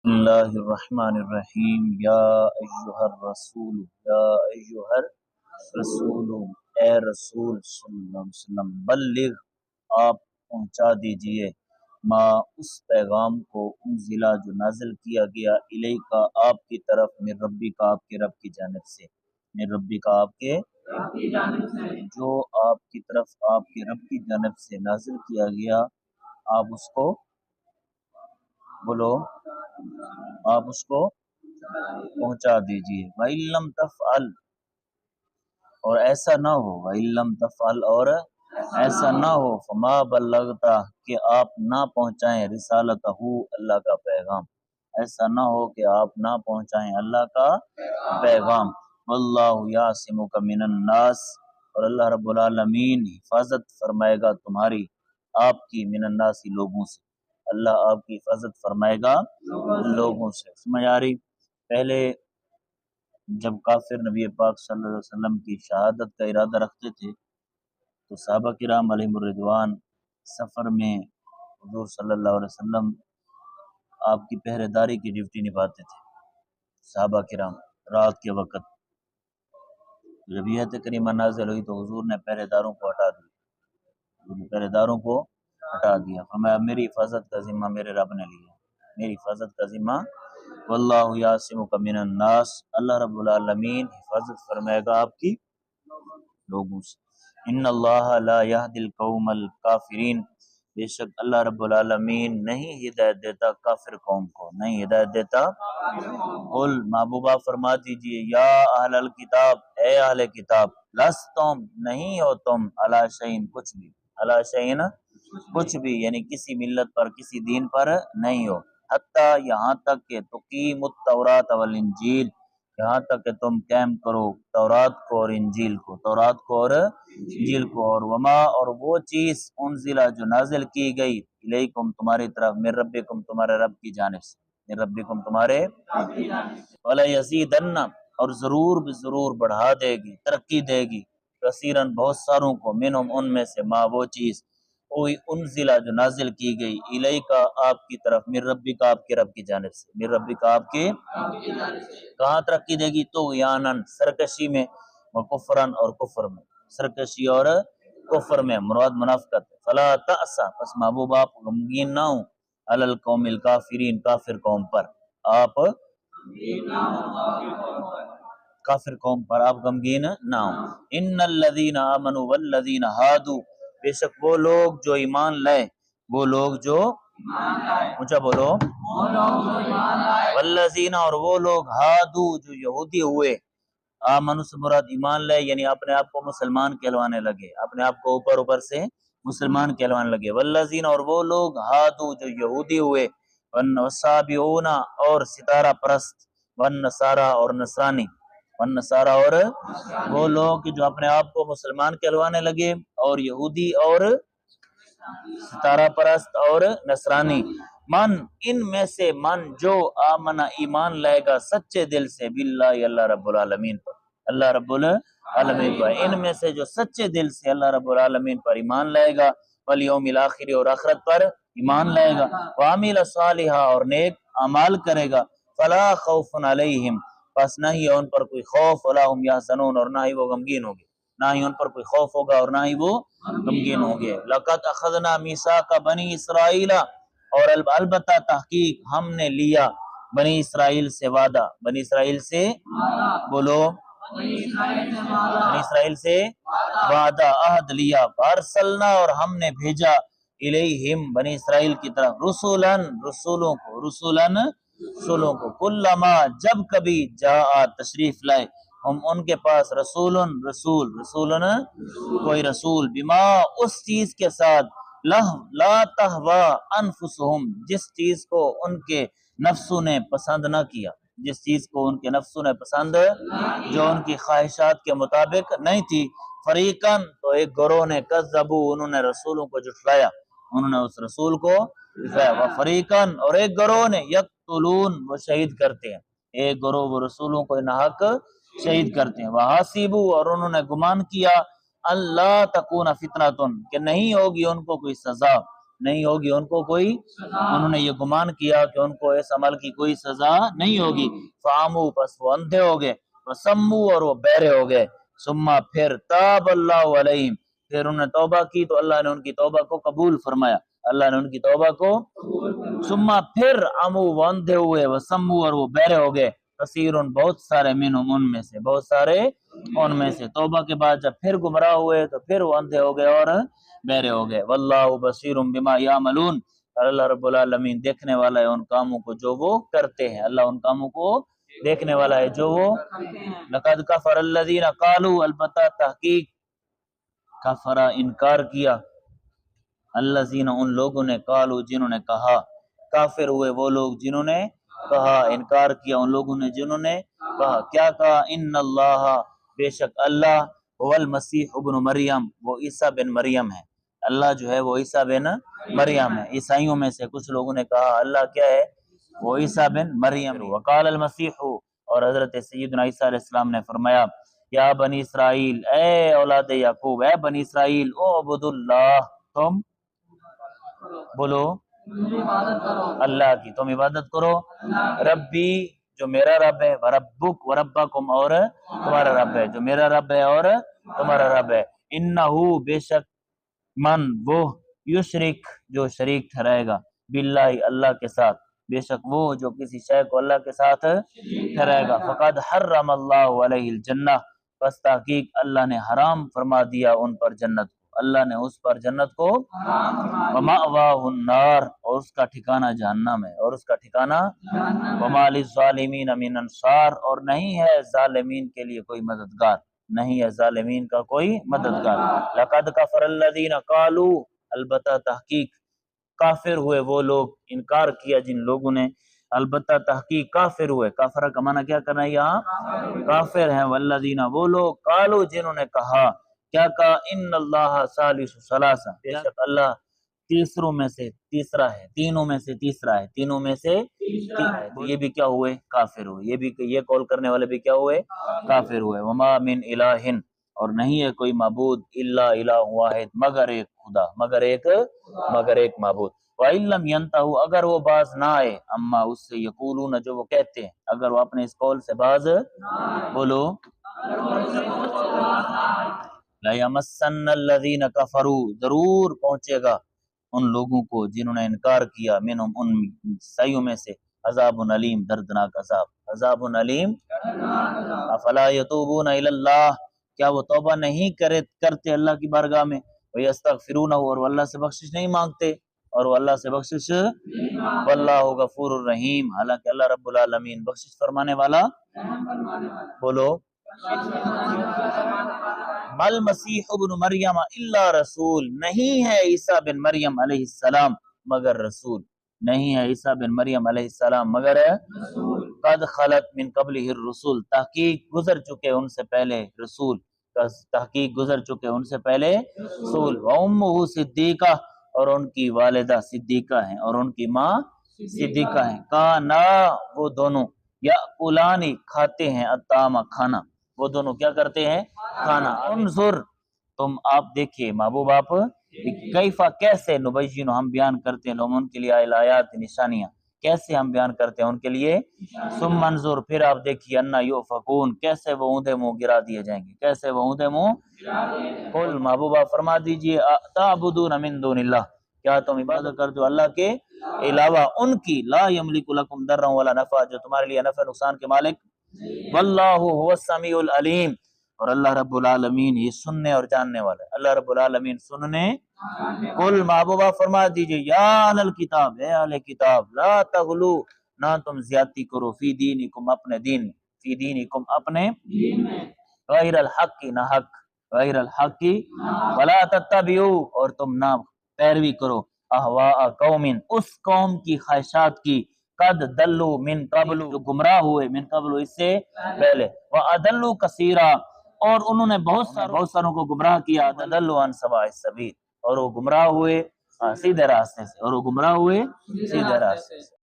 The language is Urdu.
بسم اللہ الرحمن الرحیم ایہا الرسول یا ایہا الرسول، اے رسول صلی اللہ علیہ وسلم، بلغ، آپ پہنچا دیجئے، ما، اس پیغام کو، انزلہ جو نازل کیا گیا، الیکا، آپ کی طرف، من ربی کا، آپ کے رب کی جانب سے، من ربی کا، آپ کے رب کی جانب سے، جو آپ کی طرف آپ کے رب کی جانب سے نازل کیا گیا، آپ اس کو بولو، آپ اس کو پہنچا دیجئے۔ وَإِن لَّمْ تَفْعَلْ، اور ایسا نہ ہو، وَإِن لَّمْ تَفْعَلْ، اور ایسا نہ ہو، فَمَا بَلَّغْتَ، کہ آپ نہ پہنچائیں، رسالتہ، اللہ کا پیغام، ایسا نہ ہو کہ آپ نہ پہنچائیں اللہ کا پیغام۔ وَاللَّهُ يَعْصِمُكَ مِنَ النَّاسِ، اور اللہ رب العالمین حفاظت فرمائے گا تمہاری، آپ کی، من الناس، لوگوں سے، اللہ آپ کی حفاظت فرمائے گا لوگوں سے۔ سمجھ آ رہی؟ پہلے جب کافر نبی پاک صلی اللہ علیہ وسلم کی شہادت کا ارادہ رکھتے تھے تو صحابہ کرام علیہم الرضوان سفر میں حضور صلی اللہ علیہ وسلم آپ کی پہرے داری کی ڈیوٹی نبھاتے تھے۔ صحابہ کرام رات کے وقت جب یہ آیت کریمہ نازل ہوئی تو حضور نے پہرے داروں کو ہٹا دیا، حضور نے پہرے داروں کو ہٹا دیا، فرمایا میری حفاظت کا ذمہ میرے رب نے لیا، میری حفاظت کا ذمہ، واللہ یعصمک من الناس، اللہ رب العالمین حفاظت فرمائے گا آپ کی لوگوں سے۔ ان اللہ لا یہدی القوم الکافرین، بے شک اللہ رب العالمین نہیں ہدایت دیتا کافر قوم کو، نہیں ہدایت دیتا۔ قل، محبوبہ فرما دیجئے، یا اہل الکتاب، اے اہل کتاب، لستم، نہیں ہو تم، علی شیء، کچھ بھی، علی شیء، کچھ بھی، یعنی کسی ملت پر، کسی دین پر نہیں ہو، حتیٰ، یہاں تک کہ تقیم التوراۃ والانجیل، یہاں تک کہ تم قائم کرو تورات کو اور انجیل کو، تورات کو اور انجیل کو، اور وما، اور وہ چیز، انزلہ، جو نازل کی گئی، الیکم، تمہاری طرف، من ربکم، تمہارے رب کی جانب سے، من ربکم، تمہارے، وَلَيَزِيدَنَّ، اور ضرور بضرور بڑھا دے گی، ترقی دے گی، کثیراً، بہت ساروں کو، منہم، ان میں سے، ما، وہ چیز، کوئی انزلہ، جو نازل کی گئی، الیکا، آپ کی طرف، من ربک، آپ کے رب کی جانب سے، من ربک، آپ کے، کہاں ترقی دے گی؟ طغیاناً، سرکشی میں، وکفراً، اور کفر میں، سرکشی اور کفر میں، مراد منافقت۔ فلا تأس، پس محبوب آپ غمگین نہ ہوں، علی القوم الکافرین، کافر قوم پر، آپ کافر قوم پر آپ غمگین نہ ہوں۔ ان الذین آمنوا والذین ہادوا، بے شک وہ لوگ جو ایمان لائے، وہ لوگ جو، اونچا بولو، والذین، اور وہ لوگ، ہادو، جو یہودی ہوئے، آمنو سے مراد ایمان لائے، یعنی اپنے آپ کو مسلمان کہلوانے لگے، اپنے آپ کو اوپر سے مسلمان کہلوانے لگے، والذین، اور وہ لوگ، ہادو، جو یہودی ہوئے، والصابئون، اور ستارہ پرست، والنصارى، اور نصرانی، والنصارى، اور وہ لوگ جو اپنے آپ کو مسلمان کہلوانے لگے، اور یہودی اور ستارہ پرست اور نصرانی، من، ان میں سے، من، جو، آمن، ایمان لائے گا سچے دل سے، باللہ، اللہ رب العالمین پر، اللہ رب العالمین پر، ان میں سے جو سچے دل سے اللہ رب العالمین پر ایمان لائے گا، والیوم الاخر، اور آخرت پر ایمان لائے گا، وعمل صالحا، اور نیک اعمال کرے گا، فلا خوف علیہم، پس نہ ہی ان پر کوئی خوف، ولا هم یحزنون، اور نہ ہی وہ غمگین ہوگے، نہ ہی ان پر کوئی خوف ہوگا اور نہ ہی وہ غمگین ہوں گے۔ لقد اخذنا میثاق بنی اسرائیل، اور البتہ تحقیق ہم نے لیا بنی اسرائیل سے وعدہ، بنی اسرائیل سے، بولو، بنی اسرائیل سے وعدہ، عہد لیا، فارسلنا، اور ہم نے بھیجا، الیہم، بنی اسرائیل کی طرف، رسولن، رسولوں کو، رسولن، رسولوں کو، کلما، جب کبھی، جاء، تشریف لائے، ہم ان کے پاس، رسول، رسول، رسولن، کوئی رسول، بما، اس چیز کے ساتھ، لا تہوا انفسہم، جس چیز کو ان کے نفسوں نے پسند نہ کیا، جس چیز کو ان کے نفسوں نے پسند، جو ان کی خواہشات کے مطابق نہیں تھی، فریقاً، تو ایک گروہ نے، کذبوا، انہوں نے رسولوں کو جھٹلایا، انہوں نے اس رسول کو جھٹلایا، وفریقاً، اور ایک گروہ نے، یقتلون، وہ شہید کرتے ہیں، ایک گروہ وہ رسولوں کو ناحق شہید کرتے ہیں، وحاسبوا، اور انہوں نے گمان کیا، اللہ تکون فتنۃ، کہ نہیں ہوگی ان کو کوئی سزا، نہیں ہوگی ان کو کوئی، انہوں نے یہ گمان کیا کہ ان کو اس عمل کی کوئی سزا نہیں ہوگی، فامو پس وہ اندھے ہو گئے، وسمو اور وہ بہرے ہو گئے، ثم پھر تاب اللہ علیہم پھر انہوں نے توبہ کی تو اللہ نے ان کی توبہ کو قبول فرمایا، اللہ نے ان کی توبہ کو، ثم پھر امو وہ اندھے ہوئے، وسمو اور وہ بہرے ہو گئے، کثیرن بہت سارے منہم ان میں سے، بہت سارے ان میں سے، توبہ کے بعد جب پھر گمراہ ہوئے تو پھر وہ اندھے ہو گئے اور بہرے ہو گئے، واللہ بصیر بما یعملون اور اللہ رب العالمین دیکھنے والا ہے ان کاموں کو جو وہ کرتے ہیں، اللہ ان کاموں کو دیکھنے والا ہے جو وہ، لقد کفر الذین قالوا البتہ تحقیق کفر انکار کیا، الذین ان لوگوں نے، قالوا جنہوں نے کہا، کافر ہوئے وہ لوگ جنہوں نے کہا، انکار کیا ان لوگوں نے جنہوں نے کہا، کیا کہا، ان اللہ بے شک اللہ هو المسیح ابن مریم وہ عیسیٰ بن مریم ہے، اللہ جو ہے وہ عیسیٰ بن مریم ہے، عیسائیوں میں سے کچھ لوگوں نے کہا اللہ کیا ہے، وہ عیسیٰ بن مریم، وقال المسیح اور حضرت سیدنا عیسیٰ علیہ السلام نے فرمایا، یا بنی اسرائیل اے اولاد یعقوب، اے بنی اسرائیل اعبدوا اللہ تم بولو اللہ کی، تم عبادت کرو، ربی جو میرا رب ہے، وربک وربکم اور تمہارا رب ہے، جو میرا رب ہے اور تمہارا رب ہے، انہو بے شک من وہ، یشرک جو شریک ٹھہرائے گا، باللہ اللہ کے ساتھ، بے شک وہ جو کسی شے کو اللہ کے ساتھ ٹھہرائے گا، فقد حرم اللہ علیہ الجنہ پس تحقیق اللہ نے حرام فرما دیا ان پر جنت کو، اللہ نے اس پر جنت کو، ومأواہ النار اور اس کا ٹھکانہ جہنم ہے، اور اس کا ٹھکانہ، وما للظالمین من انصار اور نہیں ہے ظالمین کے لیے کوئی مددگار، نہیں ہے ظالمین کا کوئی مددگار، لقد کفر الذین قالوا البتہ تحقیق کافر ہوئے وہ لوگ، انکار کیا جن لوگوں نے، البتہ تحقیق کافر ہوئے، کافر کا معنی کیا کرنا ہے یہاں، کافر ہیں، والذین وہ لوگ، قالوا جنہوں نے کہا، کیا کہا، ان اللہ ثالث ثلاثہ بے شک اللہ تیسروں میں سے تیسرا ہے، تینوں میں سے تیسرا ہے، تینوں میں سے تیسرا ہے، تو یہ بھی کیا ہوئے، کافر ہوئے، یہ بھی یہ قول کرنے والے بھی کیا ہوئے، کافر ہوئے، وما من الہ اور نہیں ہے کوئی معبود الا الہ واحد مگر ایک خدا، مگر ایک معبود، وَإِن لَّمْ يَنْتَهُوا اگر وہ باز نہ آئے، اما اس سے یقولون جو وہ کہتے ہیں، اگر وہ اپنے اس قول سے باز بولو، لَيَمَسَّنَّ الَّذِينَ كَفَرُوا ضرور پہنچے گا ان لوگوں کو جنہوں نے انکار کیا، منہم ان عیسائیوں میں سے، عذاب علیم دردناک عذاب، عذاب علیم، افلا یتوبون الی اللہ کیا وہ توبہ نہیں کرتے اللہ کی بارگاہ میں، ویستغفرونہ اور وہ اللہ سے بخشش نہیں مانگتے، اور وہ اللہ سے بخشش، واللہ غفور الرحیم حالانکہ اللہ رب العالمین بخشش فرمانے والا، بولو، مل مسیح ابن مریم الا رسول نہیں ہے عیسیٰ بن مریم علیہ السلام مگر رسول، نہیں ہے عیسیٰ بن مریم علیہ السلام مگر قد خلت من قبلہ الرسول تحقیق گزر چکے ان سے پہلے رسول، تحقیق گزر چکے ان سے پہلے رسول، وامہ صدیقہ اور ان کی والدہ صدیقہ ہیں اور ان کی ماں صدیقہ ہیں، کانا وہ دونوں یاکلانی کھاتے ہیں، الطعام کھانا، وہ دونوں کیا کرتے ہیں کھانا، انظر تم آپ دیکھیے محبوب آپ، کیفا کیسے، نبین ہم بیان کرتے ہیں لوگ ان کے لیے آیات نشانیاں، کیسے ہم بیان کرتے ہیں ان کے لیے، ثم انظر پھر آپ دیکھیے، انا یؤفکون کیسے وہ اوندے منہ گرا دیے جائیں گے، کیسے وہ اوندے منہ، قل محبوبہ فرما دیجئے، تعبدون من دون اللہ کیا تم عبادت کرتے ہو اللہ کے علاوہ ان کی، لا یملک لکم ضرا ولا نفع جو تمہارے لیے نفع نقصان کے مالک، واللہ هو السمیع العلیم اور اللہ رب العالمین یہ سننے اور جاننے والا ہے، اللہ رب العالمین سننے، قل محبوبہ فرما دیجئے، یا اہل الکتاب اے اہل کتاب، لا تغلو نہ تم زیادتی کرو، فی دینکم اپنے دین میں، فی دینکم اپنے دین میں، غیر الحق نہ حق، غیر الحق ولا تتبعوا اور تم نہ پیروی کرو، اہواء قوم اس قوم کی خواہشات کی، قد دلوا من قبل جو گمراہ ہوئے، من قبل اس سے پہلے، وَأَضَلُّوا كَثِيرًا اور انہوں نے بہت ساروں کو گمراہ کیا، دلوا عن سواء السبیل اور وہ گمراہ ہوئے سیدھے راستے سے، اور وہ گمراہ ہوئے سیدھے راستے سے۔